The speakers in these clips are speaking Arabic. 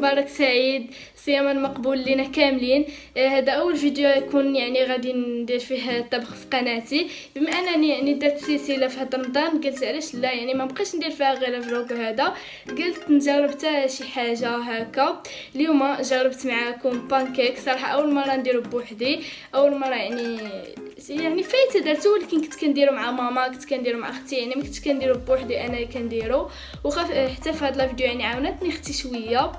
مبارك سعيد، صياما مقبول لنا كاملين. هذا اول فيديو يكون يعني غادي ندير فيه الطبخ في قناتي، بما انني يعني درت سلسله في هذا رمضان قلت علاش لا يعني ما بقاش ندير فيها غير فلوق. هذا قلت نجرب حتى شي حاجه هكا. اليوم جربت معاكم بانكيك، صراحه اول مره نديرو بوحدي، اول مره يعني فايته درتو، ولكن كنت كنديرو مع ماما، كنت كنديرو مع اختي، يعني ما كنتش كنديرو بوحدي، انا اللي كنديرو. وخاف حتى في هذا الفيديو يعني عاونتني اختي شويه،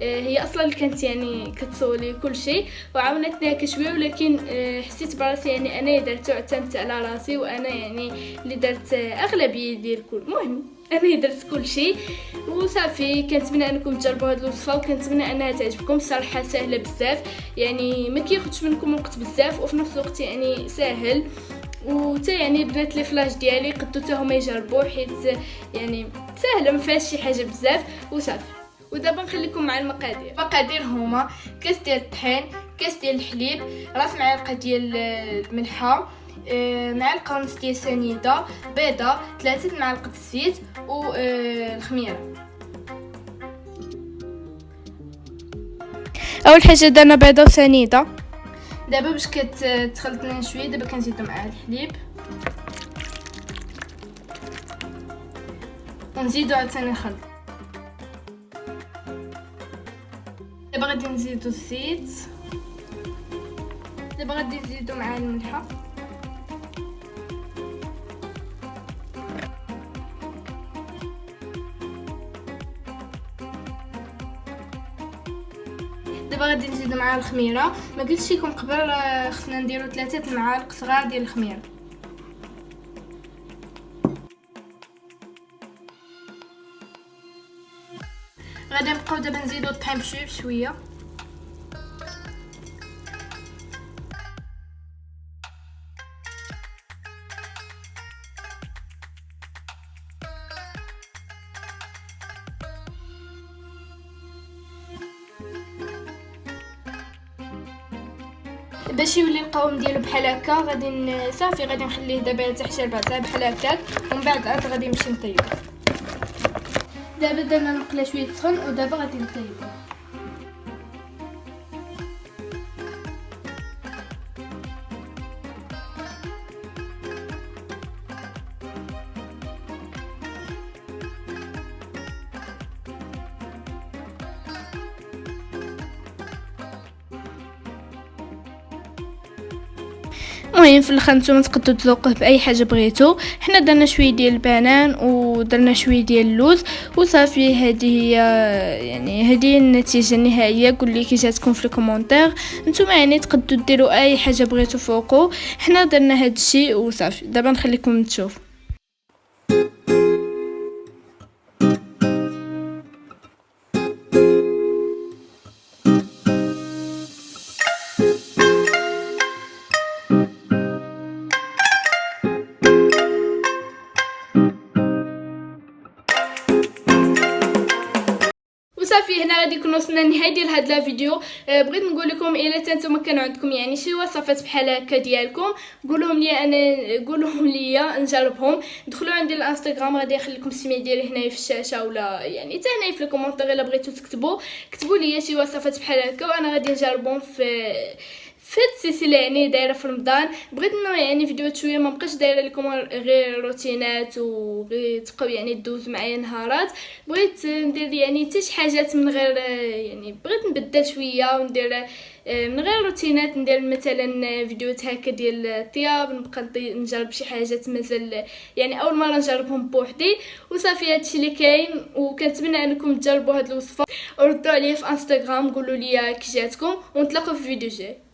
هي اصلا اللي كانت يعني كتصولي كل شيء وعاونتني هكا شويه، ولكن حسيت براسي يعني انا درتو، اعتمدت على راسي وانا يعني اللي درت اغلبيه ديال كل المهم انا درت كل شيء وصافي. كنتمنى انكم تجربوا هذه الوصفه وكنتمنى انها تعجبكم. الصراحه سهله بزاف، يعني ما كياخذش منكم وقت بزاف وفي نفس الوقت يعني سهل. وتا يعني البنات لي فلاش ديالي قدو حتى هما يجربوه حيت يعني سهله ما فيهاش شي حاجه بزاف وصافي. ودابا نخليكم مع المقادير هما كاس ديال الطحين، كاس ديال الحليب، راس معلقه ديال الملحه، معلقه ونص ديال سنيده، بيضه، 3 معالق الزيت والخميره. اول حاجه درنا بيضه وسنيده. دابا باش كتخلط لنا شويه، دابا كنزيدو معاها الحليب ونزيدو عاوتاني الخلط. دابا غادي نزيدو الزيت، دابا غادي نزيدو معاه الملحه، دابا غادي نزيدو معاه الخميره. ما قلتش لكم قبل خصنا نديرو 3 معالق صغار ديال الخميره. غادي نبقاو دابا نزيدو الطحين بشويه بشويه. باش يولي القوام ديالو بحال هكا غادي صافي غادي نخليه دابا حتى 4 ساعات بحال هكاك، ومن بعد عاد غادي نمشي نطيبو. دابا درنا المقله شويه تسخن ودابا غادي نطيبو. المهم في الاخر نتوما تقدروا تذوقوه باي حاجه بغيتو. حنا درنا شويه ديال البنان ودرنا شويه ديال اللوز وصافي. هذه هي يعني هذه النتيجه النهائيه. قول لي كي جاتكم في الكومونتير. نتوما يعني تقدروا ديروا اي حاجه بغيتو فوقو، حنا درنا هذا الشيء وصافي. دابا نخليكم تشوفوا. صافي هنا غادي نكون وصلنا للنهايه ديال هذا الفيديو. بغيت نقول لكم الا نتوما كانوا عندكم يعني شي وصفات بحال هكا ديالكم قولوهم لي انا، قولوهم لي نجربهم. دخلوا عندي الانستغرام غادي نخلي لكم السميه ديالي هنايا في الشاشه، ولا يعني حتى هنايا في الكومونتير الا بغيتو كتبوا لي شي وصفات بحال هكا وانا غادي نجربهم في هاد السلسله يعني دايره في رمضان. بغيت انه يعني فيديوهات شويه ما بقاش دايره لكم غير روتينات وغير تبقاو يعني دوز معايا نهارات. بغيت ندير يعني حتى شي حاجات من غير يعني بغيت نبدل شويه وندير من غير روتينات. ندير مثلا فيديوهات هكا ديال الطياب، نبقى نجرب شي حاجات مازال يعني اول مره نجربهم بوحدي وصافي. هادشي اللي كاين، وكنتمنى انكم تجربوا هاد الوصفه وردوا عليا في انستغرام قولوا لي كي جاتكم، ونتلاقاو في فيديو جاي.